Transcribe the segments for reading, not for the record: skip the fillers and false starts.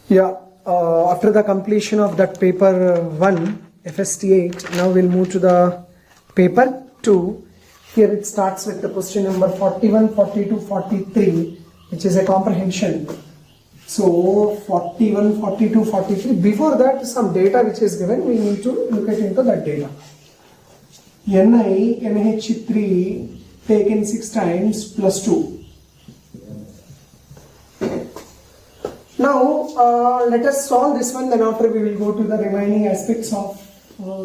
Yeah, after the completion of that paper 1, FST8, now we'll move to the paper 2. Here it starts with the question number 41, 42, 43, which is a comprehension. So 41, 42, 43. Before that, some data which is given, we need to look at into that data. Ni, NH3 taken 6 times plus 2. Now let us solve this one, then after we will go to the remaining aspects of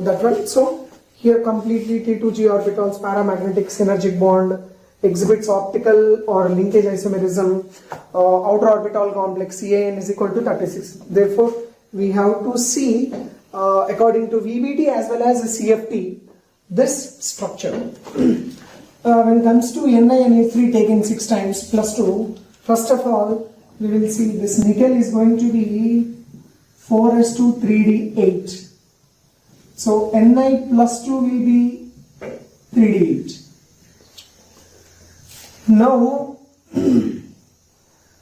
that one. So here completely T2G orbitals, paramagnetic synergic bond, exhibits optical or linkage isomerism, outer orbital complex CAN is equal to 36. Therefore we have to see according to VBT as well as CFT this structure. When it comes to NiNA3 taken 6 times plus 2, first of all we will see this nickel is going to be 4s2 3d8. So Ni plus 2 will be 3d8. Now,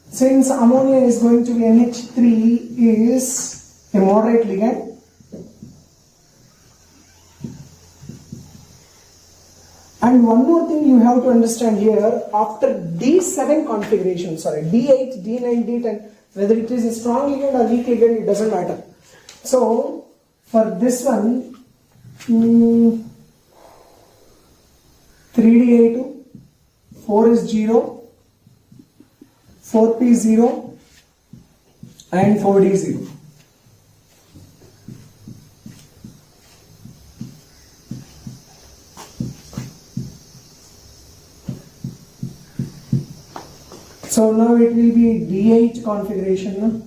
since ammonia is going to be NH3 is a moderate ligand, and one more thing you have to understand here, after D7 configuration, D8, D9, D10, whether it is a strong ligand or weak ligand, it doesn't matter. So, for this one, 3D8, 4 is 0, 4P 0, and 4D 0. So now it will be D8 configuration.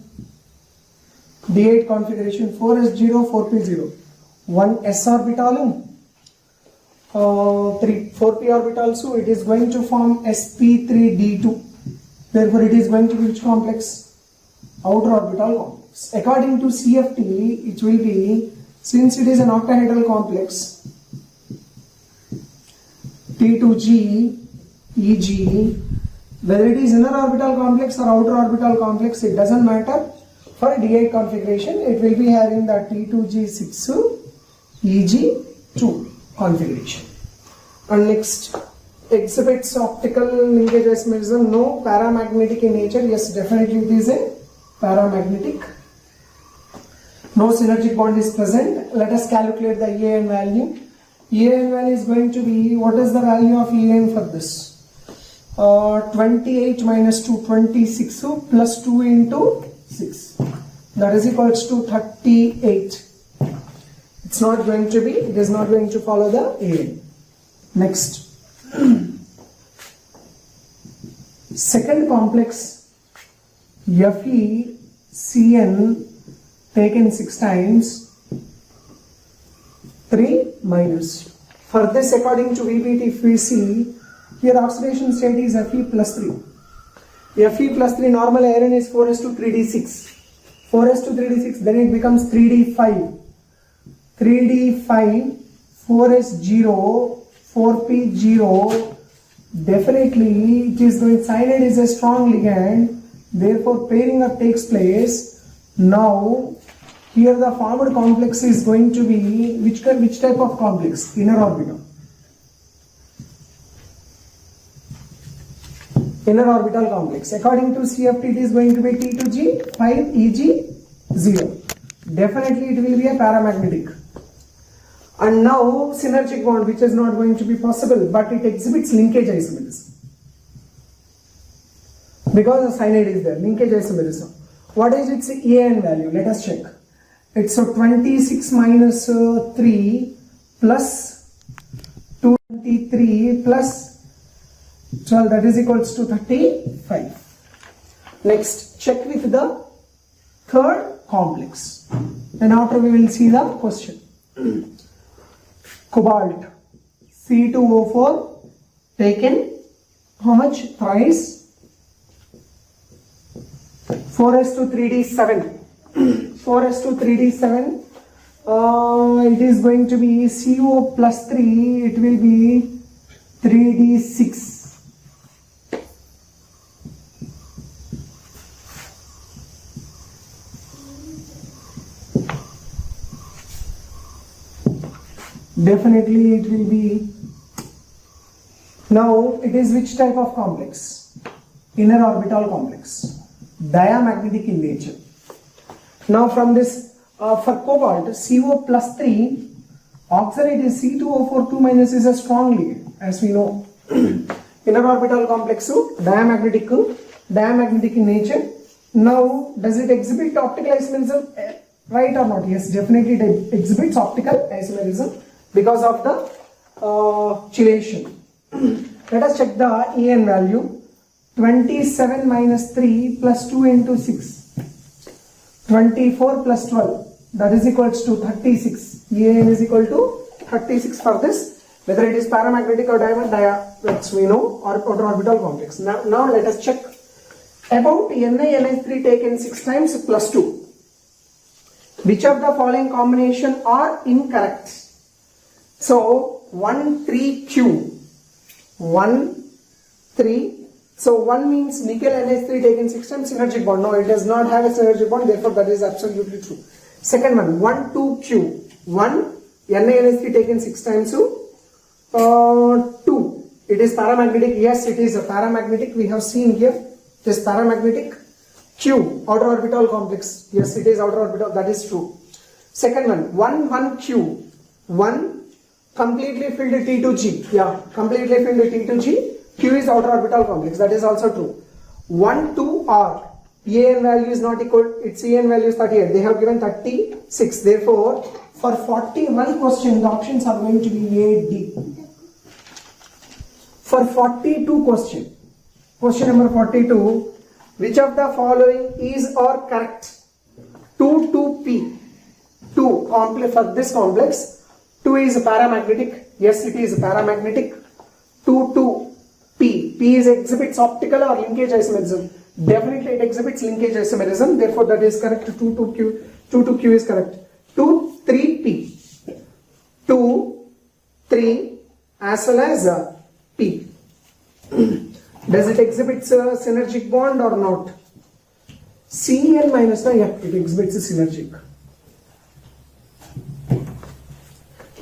D8 configuration 4s0, 4p0. 1 s orbital, 4p orbital, so it is going to form sp3d2. Therefore it is going to be which complex? Outer orbital complex. According to CFT, it will be, since it is an octahedral complex, T2G, EG, whether it is inner orbital complex or outer orbital complex, it doesn't matter. For D8 configuration, it will be having the T2G6, EG2 configuration. And next, exhibits optical linkage isomerism. No. Paramagnetic in nature. Yes, definitely it is a paramagnetic. No synergic bond is present. Let us calculate the EAN value. EAN value is going to be, what is the value of EAN for this? 28 minus 2, 26, so plus 2 into 6. That is equals to 38. It's not going to be, it is not going to follow the EAN. Next. Second complex, FeCN taken 6 times 3 minus. For this, according to VBT, if we see, here oxidation state is Fe plus 3. Fe plus 3, normal iron is 4s2 3d6. 4s2 3d6, then it becomes 3d5. 3d5, 4s0, 4p0. Definitely, it is going, cyanide is a strong ligand. Therefore, pairing up takes place. Now, here the formed complex is going to be, which type of complex? Inner orbital. Inner orbital complex. According to CFT, it is going to be T2G, 5, EG, 0. Definitely it will be a paramagnetic. And now synergic bond, which is not going to be possible, but it exhibits linkage isomerism. Because the cyanide is there, linkage isomerism. What is its EAN value? Let us check. It's 26 minus 3 plus 23 plus 12, that is equals to 35. Next, check with the third complex. Then after we will see the question. Cobalt, C2O4 taken how much? Thrice 4s2 3d7. 4s2 3d7. It is going to be CO plus 3. It will be 3d6. Definitely it will be. Now it is which type of complex? Inner orbital complex, diamagnetic in nature. Now from this, for cobalt, CO plus 3, oxalate is C2O4 2 minus is a strong ligand, as we know. Inner orbital complex, diamagnetic in nature. Now, does it exhibit optical isomerism? Right or not? Yes, definitely it exhibits optical isomerism because of the chelation. Let us check the En value. 27 minus 3 plus 2 into 6. 24 plus 12. That is equals to 36. En is equal to 36 for this. Whether it is paramagnetic or that's we know, or outer orbital complex. Now let us check about NiNH3 taken 6 times plus 2. Which of the following combination are incorrect? So 1 3 Q 1 3. So 1 means nickel NH3 taken 6 times synergic bond. No, it does not have a synergic bond, therefore that is absolutely true. Second one, 1 2 Q 1 NiNH3 taken 6 times 2. It is paramagnetic. Yes, it is a paramagnetic. We have seen here. It is paramagnetic. Q, outer orbital complex. Yes, it is outer orbital. That is true. Second one, 1 1 Q 1 completely filled T2G. Yeah, completely filled T2G. Q is outer orbital complex. That is also true. 1 2 R. En value is not equal. Its En value is 38. They have given 36. Therefore, for 41 question, the options are going to be A, D. For 42 question number 42, which of the following is or correct? 2 2P. 2 complex for this complex. 2 is paramagnetic. Yes, it is paramagnetic. 2 2P. P is exhibits optical or linkage isomerism. Definitely it exhibits linkage isomerism. Therefore, that is correct. 2 2Q is correct. 2 3P. 2 3 as well as P. Does it exhibit a synergic bond or not? Cn minus, yeah, it exhibits a synergic.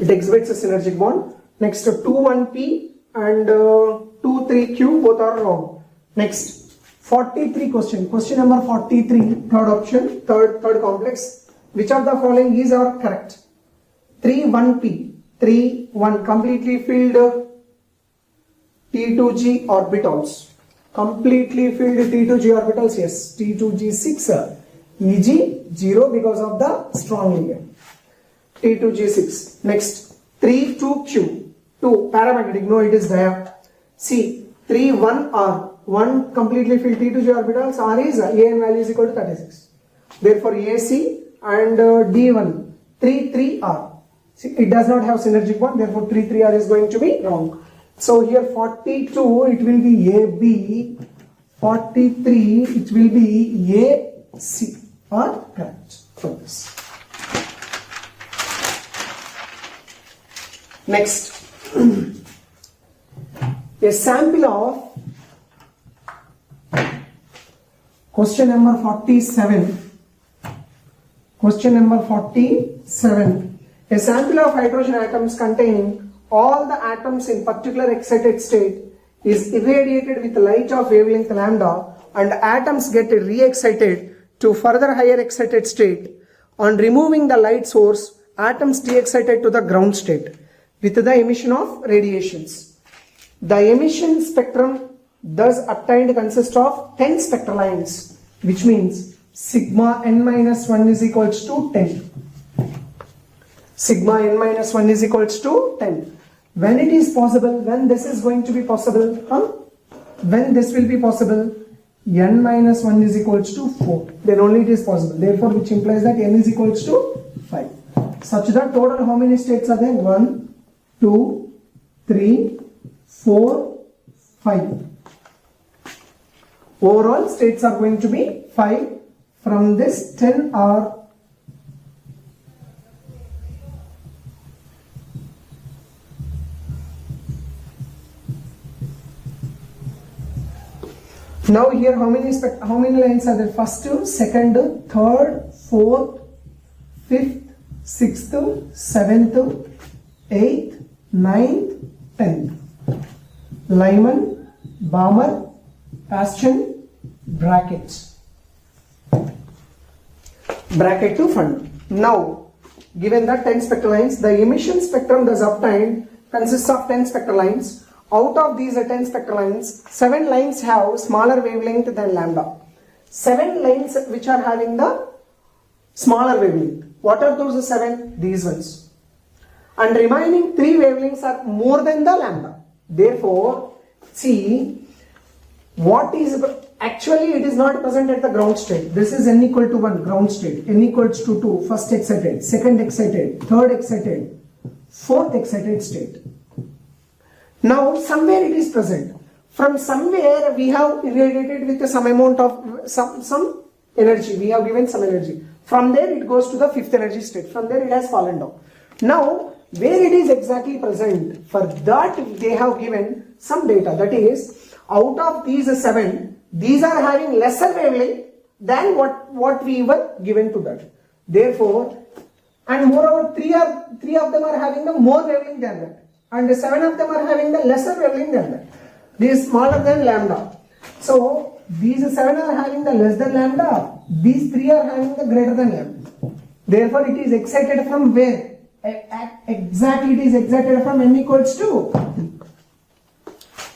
It exhibits a synergic bond. Next, 2 1P and 2 3Q, both are wrong. Next, 43 question. Question number 43, third option, third complex. Which of the following is or correct? 3 1P, 3 1 completely filled T2G orbitals. Completely filled T2G orbitals, yes. T2G 6, EG 0 because of the strong ligand. T2G 6. Next, 3 2Q, 2 paramagnetic, no, it is dia. C, 3 1 R, 1 completely filled T2G orbitals, R is En value is equal to 36. Therefore, AC and D1, 3 3 R. See, it does not have synergic bond, therefore 3 3 R is going to be wrong. So here 42, it will be AB, 43, it will be AC, or correct for this. Next, a sample of question number 47. Question number 47. A sample of hydrogen atoms containing all the atoms in particular excited state is irradiated with light of wavelength lambda, and atoms get re-excited to further higher excited state. On removing the light source, atoms de-excited to the ground state with the emission of radiations. The emission spectrum thus obtained consists of 10 spectral lines, which means sigma n minus 1 is equals to 10. Sigma n minus 1 is equals to 10. When it is possible, when this is going to be possible, when this will be possible, n minus 1 is equals to 4. Then only it is possible. Therefore, which implies that n is equals to 5. Such that total how many states are there? 1, 2, 3, 4, 5. Overall states are going to be 5. From this 10 are now here how many lines are there? First, second, third, fourth, fifth, sixth, seventh, 8th, 9th, 10th. Lyman, Balmer, Aston, brackets. Bracket to fund. Now, given the 10 spectral lines, the emission spectrum thus obtained consists of 10 spectral lines. Out of these 10 spectral lines, 7 lines have smaller wavelength than lambda. 7 lines which are having the smaller wavelength. What are those 7? These ones. And remaining 3 wavelengths are more than the lambda. Therefore, see, what is actually it is not present at the ground state. This is n equal to 1 ground state, n equals to 2 first excited, second excited, third excited, fourth excited state. Now somewhere it is present. From somewhere we have irradiated with some amount of some energy. We have given some energy. From there it goes to the fifth energy state. From there it has fallen down. Now where it is exactly present, for that they have given some data. That is, out of these 7, these are having lesser wavelength than what we were given to that. Therefore, and moreover 3 of them are having the more wavelength than that, and 7 of them are having the lesser wavelength than that. This is smaller than lambda. So these 7 are having the less than lambda, these 3 are having the greater than lambda. Therefore it is excited from where? Exactly, it is excited from n equals to.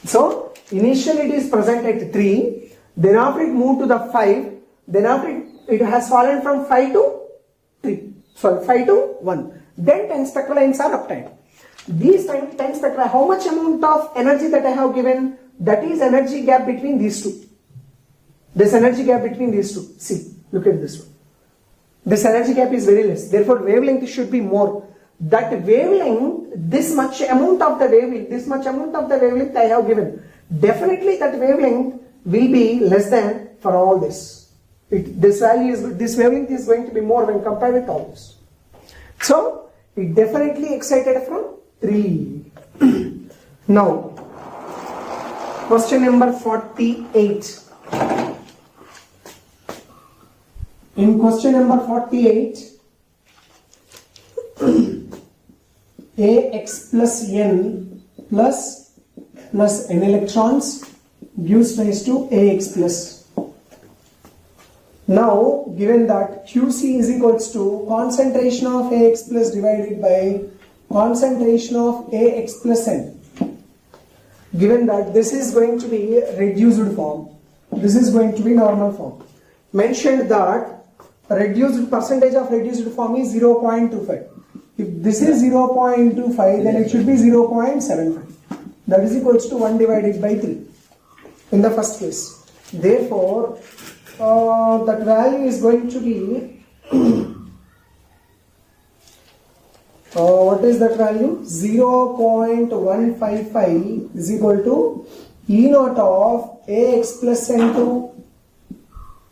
So initially it is present at 3, then after it moved to the 5, then after it has fallen from 5 to 5 to 1. Then 10 spectral lines are obtained. These 10 spectra, how much amount of energy that I have given? That is energy gap between these two. This energy gap between these two. See, look at this one. This energy gap is very less. Therefore, wavelength should be more. That wavelength, this much amount of the wavelength I have given. Definitely that wavelength will be less than for all this. This wavelength is going to be more when compared with all this. So, it definitely excited from 3. Now, question number 48. In question number 48, Ax plus n plus n electrons gives rise to Ax plus. Now, given that Qc is equals to concentration of Ax plus divided by concentration of Ax plus n. Given that this is going to be reduced form, this is going to be normal form. Mentioned that reduced percentage of reduced form is 0.25. If this is 0.25, then it should be 0.75. That is equals to 1 divided by 3 in the first case. Therefore, that value is going to be what is that value? 0.155 is equal to E naught of Ax plus n2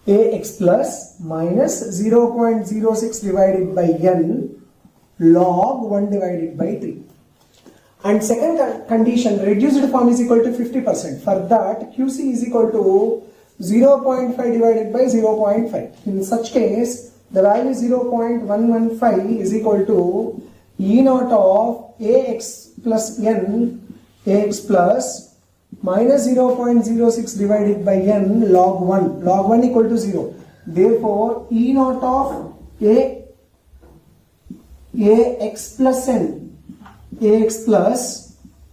Ax plus minus 0.06 divided by n log 1 divided by 3. And second condition, reduced form is equal to 50%. For that, Qc is equal to 0.5 divided by 0.5. In such case, the value 0.115 is equal to E naught of Ax plus n, Ax plus minus 0.06 divided by n log 1. Log 1 equal to 0. Therefore, E naught of Ax plus n, Ax plus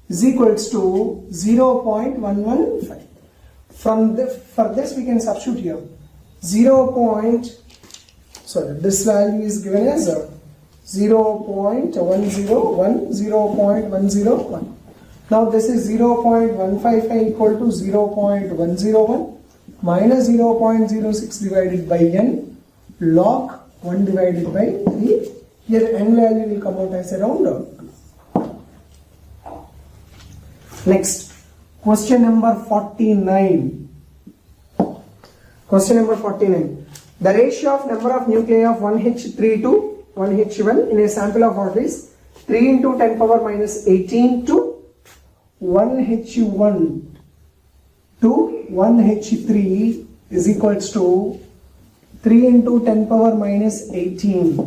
is equals to 0.115. For this we can substitute here. This value is given as 0.101, 0.101. Now this is 0.155 equal to 0.101 minus 0.06 divided by n log 1 divided by 3. Here n value will come out as around. Next, question number 49. Question number 49. The ratio of number of nuclei of 1H3 to 1H1 in a sample of what is 3 into 10 power minus 18 to 1H1 to 1H3 is equals to 3 into 10 power minus 18.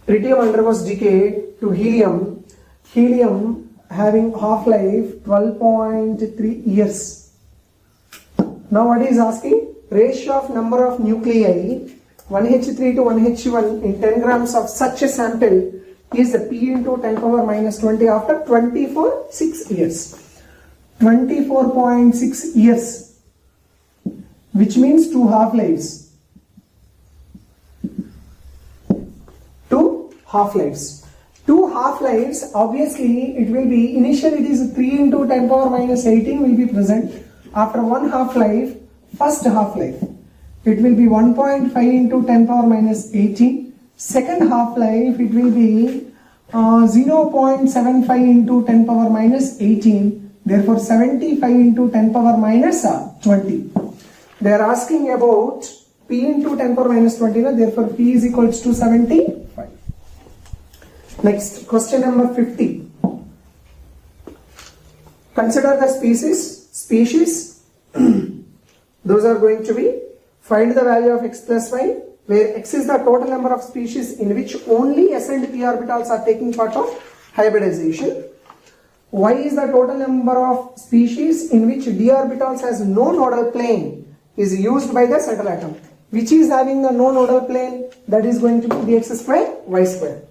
Tritium undergoes decay to helium helium having half-life 12.3 years. Now what is asking? Ratio of number of nuclei 1H3 to 1H1 in 10 grams of such a sample is the P into 10 power minus 20 after 24.6 years. 24.6 years, which means 2 half-lives. 2 half-lives. 2 half-lives, obviously it will be, initially it is 3 into 10 power minus 18 will be present. After 1 half-life, first half-life, it will be 1.5 into 10 power minus 18. Second half-life, it will be 0.75 into 10 power minus 18. Therefore, 75 into 10 power minus 20. They are asking about P into 10 power minus 20. Therefore, P is equals to 75. Next, question number 50. Consider the species. Those are going to be, find the value of x plus y, where x is the total number of species in which only s and p orbitals are taking part of hybridization. Y is the total number of species in which d orbitals has no nodal plane is used by the central atom. Which is having a no nodal plane? That is going to be dx square, y square.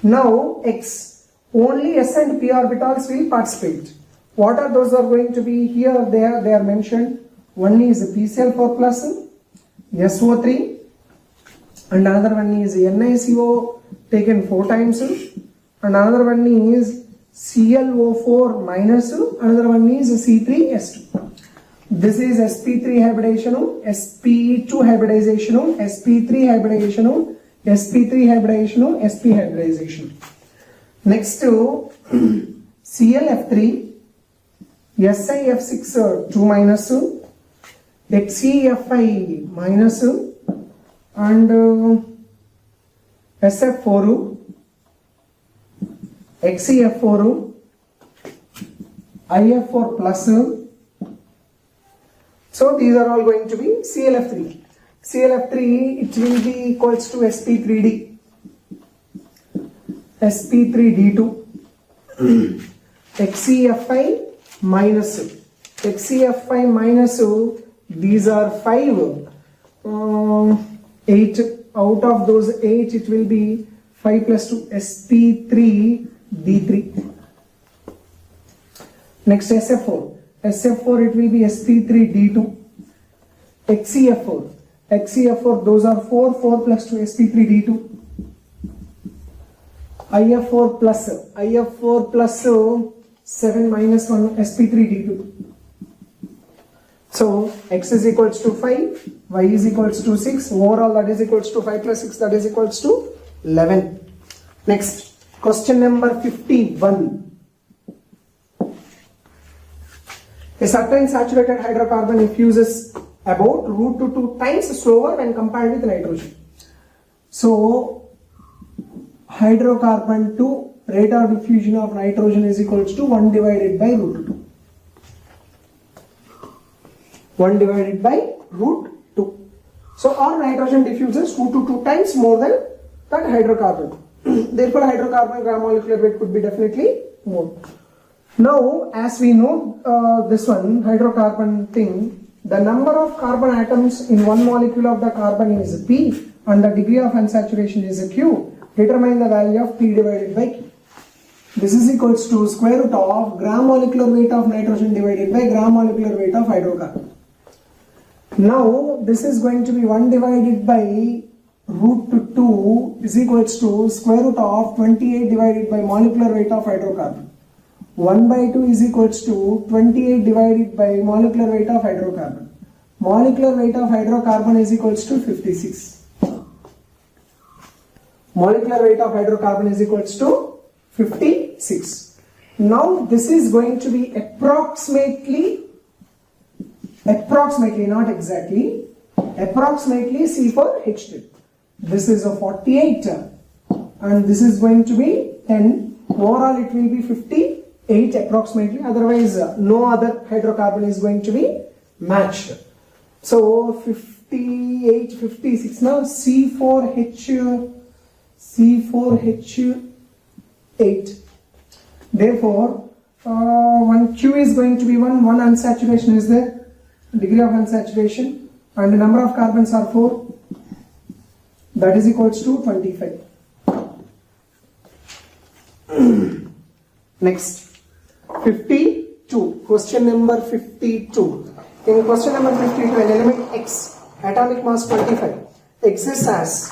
Now x, only s and p orbitals will participate. What are those are going to be here? They are mentioned. One is PCl4 plus SO3, and another one is NiCO taken 4 times, and another one is ClO4 minus, another one is C3S2. This is sp3 hybridization, sp2 hybridization, sp3 hybridization, sp3 hybridization, sp hybridization. Next to ClF3, SiF6 2 minus, XeFi minus, and SF4, XeF4, IF4 plus. So these are all going to be ClF3. ClF3, it will be equals to sp3d, sp3d2, XeFi minus, XeFi minus, these are 5, 8, out of those 8 it will be 5 plus 2, sp3d3. Next SF4, SF4 it will be sp3d2, XeF4, XeF4 those are 4, 4 plus 2, sp3d2, IF4 plus, IF4 plus 7 minus 1, sp3d2. So x is equals to 5, y is equals to 6, overall that is equals to 5 plus 6, that is equals to 11. Next, question number 51. A certain saturated hydrocarbon effuses about √2 times slower when compared with nitrogen. So hydrocarbon to rate of diffusion of nitrogen is equals to 1 divided by √2. 1 divided by √2. So our nitrogen diffuses 2 to 2 times more than that hydrocarbon. Therefore, hydrocarbon gram molecular weight could be definitely more. Now, as we know this one, hydrocarbon thing, the number of carbon atoms in one molecule of the carbon is P and the degree of unsaturation is Q. Determine the value of P divided by Q. This is equals to square root of gram molecular weight of nitrogen divided by gram molecular weight of hydrocarbon. Now, this is going to be 1 divided by √2 is equals to square root of 28 divided by molecular weight of hydrocarbon. 1 by 2 is equals to 28 divided by molecular weight of hydrocarbon. Molecular weight of hydrocarbon is equals to 56. Molecular weight of hydrocarbon is equals to 56. Now this is going to be approximately, not exactly, approximately C4H2. This is a 48 and this is going to be 10. Overall it will be 58 approximately, otherwise no other hydrocarbon is going to be matched. So 58, 56 now C4H8. Therefore, one Q is going to be 1 unsaturation is there, degree of unsaturation, and the number of carbons are 4, that is equals to 25. Next, 52, question number 52. In question number 52, an element X, atomic mass 25, exists as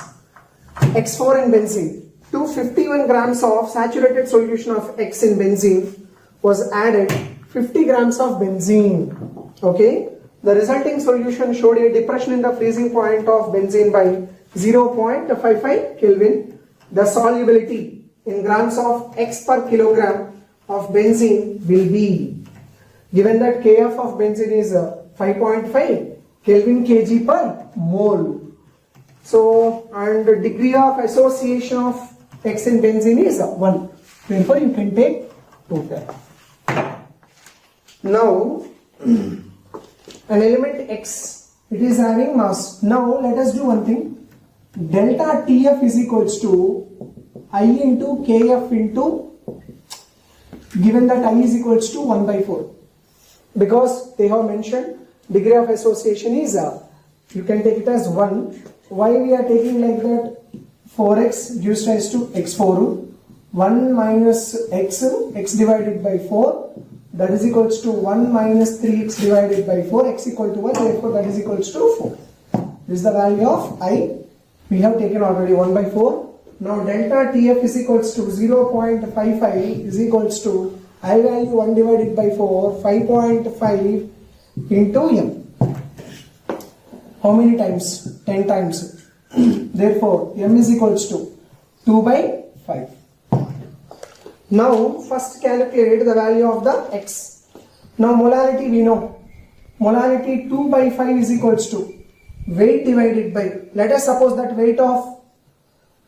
X4 in benzene. To 51 grams of saturated solution of X in benzene was added 50 grams of benzene. Okay, the resulting solution showed a depression in the freezing point of benzene by 0.55 Kelvin. The solubility in grams of X per kilogram of benzene will be, given that Kf of benzene is 5.5 Kelvin kg per mole. So, and the degree of association of X in benzene is 1. Therefore, you can take total. Now, an element X, it is having mass. Now, let us do one thing. Delta TF is equals to I into Kf into, given that I is equals to 1 by 4. Because they have mentioned degree of association is, you can take it as 1. Why we are taking like that? 4x gives rise to x4. 1 minus x divided by 4, that is equals to 1 minus 3x divided by 4, x equal to 1, therefore that is equals to 4. This is the value of I. We have taken already 1 by 4. Now delta TF is equals to 0.55 is equals to I value 1 divided by 4, 5.5 into m. How many times? 10 times. Therefore, m is equals to 2 by 5. Now, first calculate the value of the x. Now, molarity we know. Molarity 2 by 5 is equals to weight divided by, let us suppose that weight of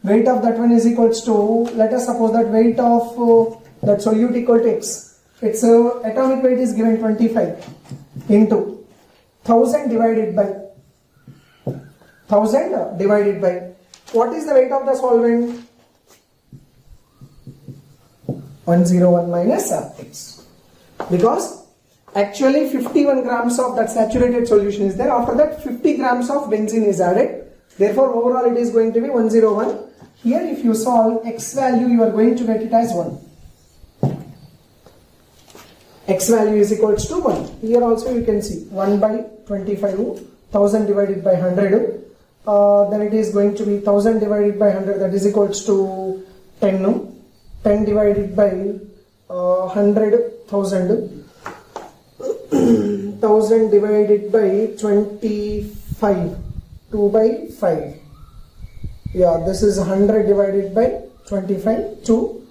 that one is equals to, let us suppose that weight of that solute equal to x. Its atomic weight is given 25 into 1000 divided by, what is the weight of the solvent? 101 minus x. Because actually 51 grams of that saturated solution is there. After that 50 grams of benzene is added. Therefore overall it is going to be 101. Here if you solve x value, you are going to get it as 1. X value is equals to 1. Here also you can see 1 by 25, 1000 divided by 100. Then it is going to be 1000 divided by 100, that is equals to 10. 10 divided by 100, 1000. 1000 divided by 25, 2 by 5. Yeah, this is 100 divided by 25, 2.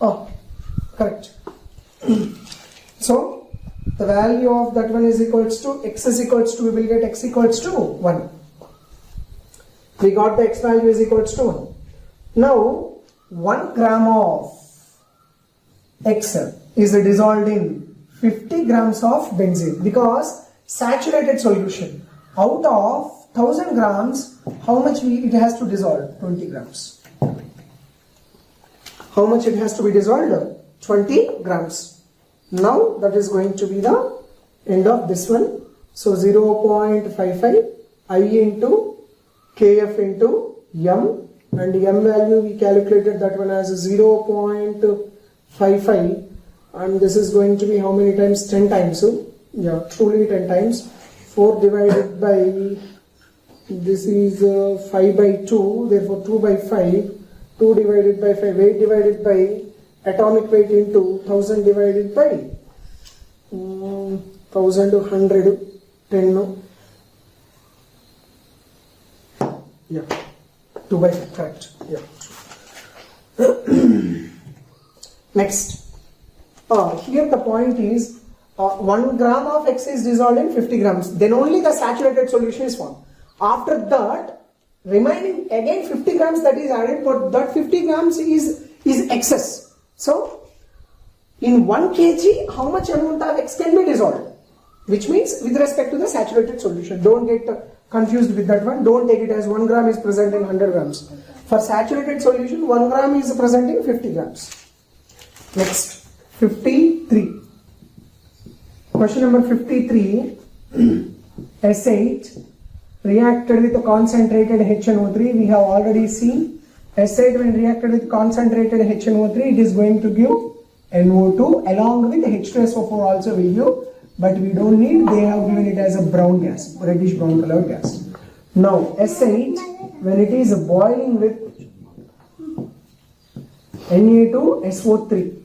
Oh, correct. So, the value of that one is equals to, x is equals to, we will get x equals to 1. We got the x value is equals to 1. Now, 1 gram of x is dissolved in 50 grams of benzene, because saturated solution, out of 1000 grams, how much it has to dissolve? 20 grams. How much it has to be dissolved? 20 grams. Now that is going to be the end of this one. So 0.55 I into Kf into m, and m value we calculated that one as 0.55, and this is going to be how many times? 10 times. So yeah, truly 10 times. 4 divided by, this is 5 by 2, therefore 2 by 5. 2 divided by 5, weight divided by atomic weight into 1000 divided by 1100, 10. Yeah, 2 by 5, correct. Yeah. Next, here the point is 1 gram of X is dissolved in 50 grams. Then only the saturated solution is formed. After that, remaining again 50 grams that is added, but that 50 grams is excess. So, in 1 kg, how much amount of X can be dissolved? Which means with respect to the saturated solution. Don't get confused with that one. Don't take it as 1 gram is present in 100 grams. For saturated solution, 1 gram is present in 50 grams. Next, 53. Question number 53. S8 reacted with a concentrated HNO3. We have already seen S8 when reacted with concentrated HNO3, it is going to give NO2 along with H2SO4 also will give, but we don't need, they have given it as a brown gas, reddish brown colored gas. Now S8 when it is boiling with Na2SO3,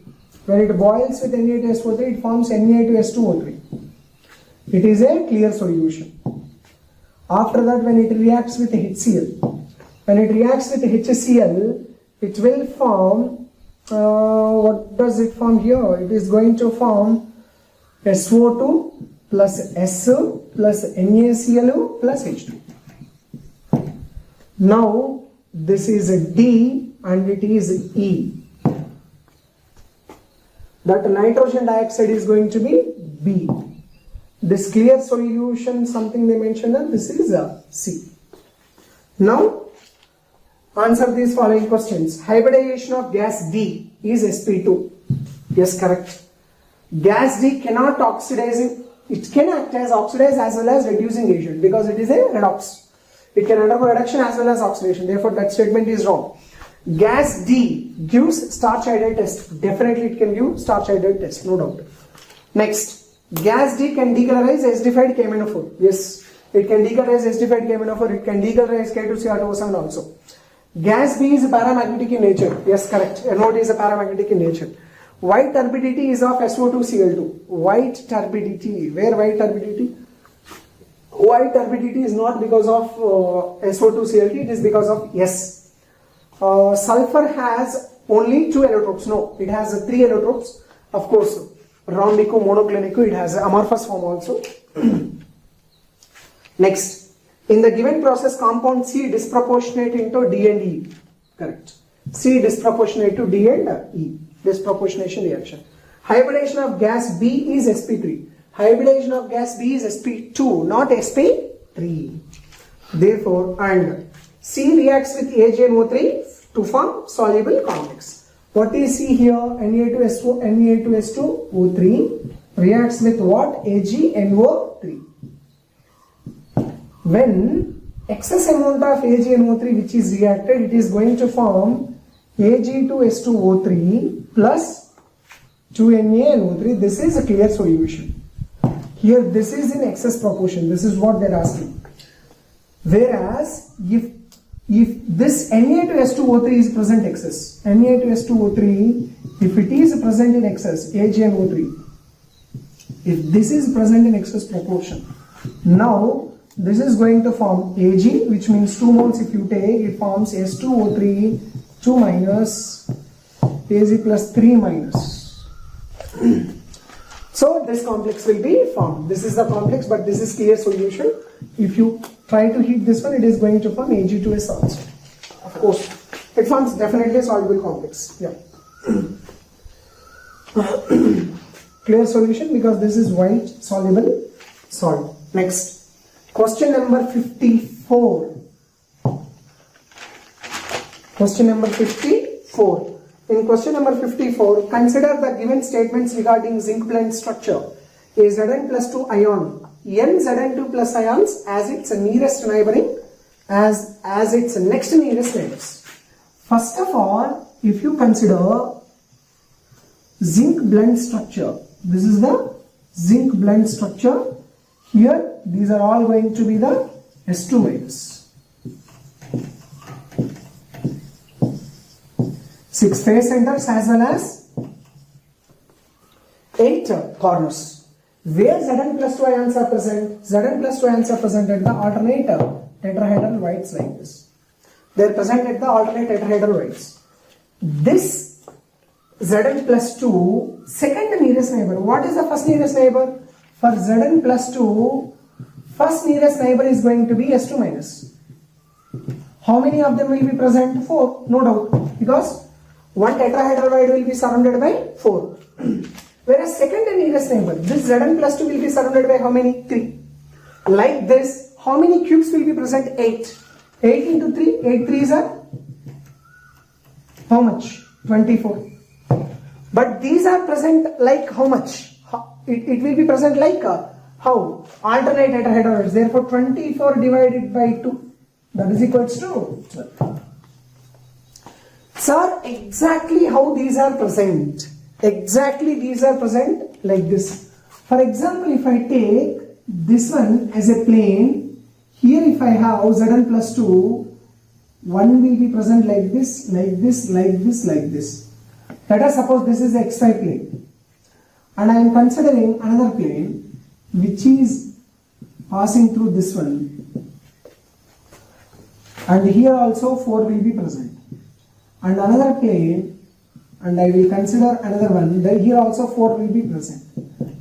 when it boils with Na2SO3, it forms Na2S2O3. It is a clear solution. After that, when it reacts with HCl, when it reacts with HCl, it will form, what does it form here? It is going to form SO2 plus S plus NaCl plus H2. Now, this is a D and it is E. That nitrogen dioxide is going to be B. This clear solution, something they mentioned, and this is a C. Now, answer these following questions. Hybridization of gas D is sp2. Yes, correct. Gas D cannot oxidize, it can act as oxidize as well as reducing agent because it is a redox. It can undergo reduction as well as oxidation. Therefore, that statement is wrong. Gas D gives starch hydride test. Definitely it can give starch hydride test, no doubt. Next. Gas D can decolorize acidified KMnO4. Yes, it can decolorize acidified KMnO4. It can decolorize K2CR2O7 also. Gas B is paramagnetic in nature. Yes, correct. NO2 is a paramagnetic in nature. White turbidity is of SO2Cl2. White turbidity. Where white turbidity? White turbidity is not because of SO2Cl2. It is because of S. Sulfur has only 2 allotropes. No, it has 3 allotropes. Of course. Rhombico, monoclinico, it has amorphous form also. Next, in the given process, compound C disproportionate into D and E. Correct. C disproportionate to D and E. Disproportionation reaction. Hybridization of gas B is sp3. Hybridization of gas B is sp2, not sp3. Therefore, and C reacts with AgNO3 to form soluble complex. What is C here? Na2S2O3 reacts with what? AgNO3. When excess amount of AgNO3 which is reacted, it is going to form Ag2S2O3 plus 2NaNO3. This is a clear solution. Here this is in excess proportion. This is what they are asking. Whereas if this Na2S2O3 is present excess, Na2S2O3, if it is present in excess, AgNO3, if this is present in excess proportion, now this is going to form Ag, which means 2 moles if you take, it forms S2O3, 2 minus, Ag plus 3 minus. So this complex will be formed. This is the complex, but this is clear solution. If you try to heat this one, it is going to form Ag2S also. Of course, it forms definitely a soluble complex. Yeah. Clear solution because this is white soluble salt. Next, question number 54. Question number 54. In question number 54, consider the given statements regarding zinc blende structure. A Zn plus 2 ion, n Zn2 plus ions as its nearest neighboring, as its next nearest neighbors. First of all, if you consider zinc blende structure, this is the zinc blende structure. Here, these are all going to be the S2 minus. 6 face centers as well as 8 corners. Where Zn plus 2 ions are present? Zn plus 2 ions are present at the alternate tetrahedral whites like this. They are present at the alternate tetrahedral whites. This Zn plus 2, second nearest neighbor. What is the first nearest neighbor? For Zn plus 2, first nearest neighbor is going to be S2 minus. How many of them will be present? 4, no doubt. Because one tetrahedral wide will be surrounded by 4. Whereas second nearest neighbor, this Zn plus 2 will be surrounded by how many? 3. Like this, how many cubes will be present? 8. 8 into 3, 8 3s are how much? 24. But these are present like how much? It will be present like how? Alternate at head or therefore 24 divided by 2, that is equals to 12. Sir, exactly how these are present? Exactly these are present like this. For example, if I take this one as a plane, here if I have Zn plus 2, one will be present like this, like this, like this, like this. Let us suppose this is xy plane. And I am considering another plane which is passing through this one. And here also 4 will be present. And another plane, and I will consider another one, here also 4 will be present.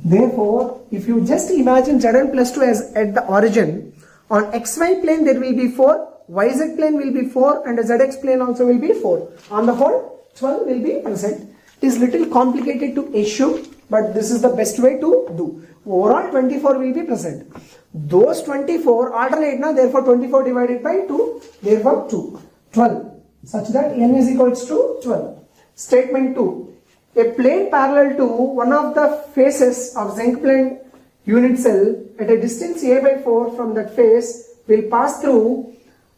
Therefore, if you just imagine Zn plus 2 as at the origin, on xy plane there will be 4, yz plane will be 4, and the zx plane also will be 4. On the whole, 12 will be present. It is little complicated to issue, but this is the best way to do. Overall 24 will be present. Those 24 alternate now, therefore 24 divided by 2, therefore 2. 12. Such that n is equals to 12. Statement 2. A plane parallel to one of the faces of zinc plane unit cell at a distance a by 4 from that face will pass through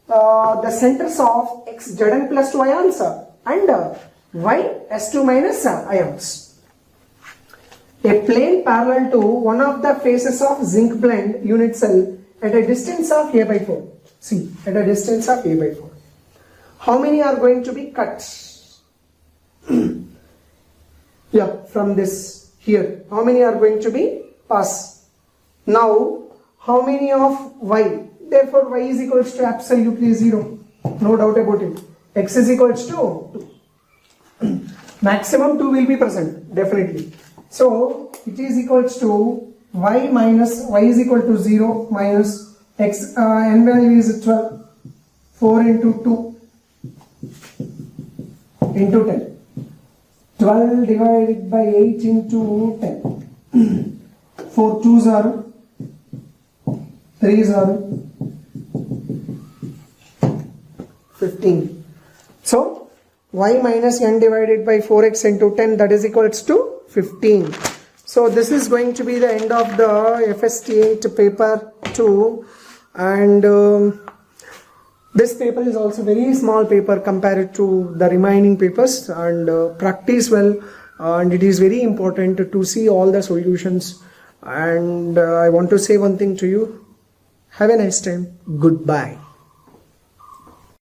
the centers of x Zn plus 2 ions and y S2 minus ions. A plane parallel to one of the faces of zinc blende unit cell at a distance of a by 4. See, at a distance of a by 4. How many are going to be cut? Yeah, from this here. How many are going to be pass? Now, how many of y? Therefore, y is equals to absolutely 0. No doubt about it. X is equals to 2. Maximum 2 will be present, definitely. So, it is equals to y minus, y is equal to 0 minus x, n value is 12. 4 into 2 into 10. 12 divided by 8 into 10. 4 2s are 3s are 15. So, y minus n divided by 4x into 10, that is equals to 15. So, this is going to be the end of the FST8 paper 2, and this paper is also very small paper compared to the remaining papers, and practice well, and it is very important to see all the solutions. And I want to say one thing to you. Have a nice time. Goodbye.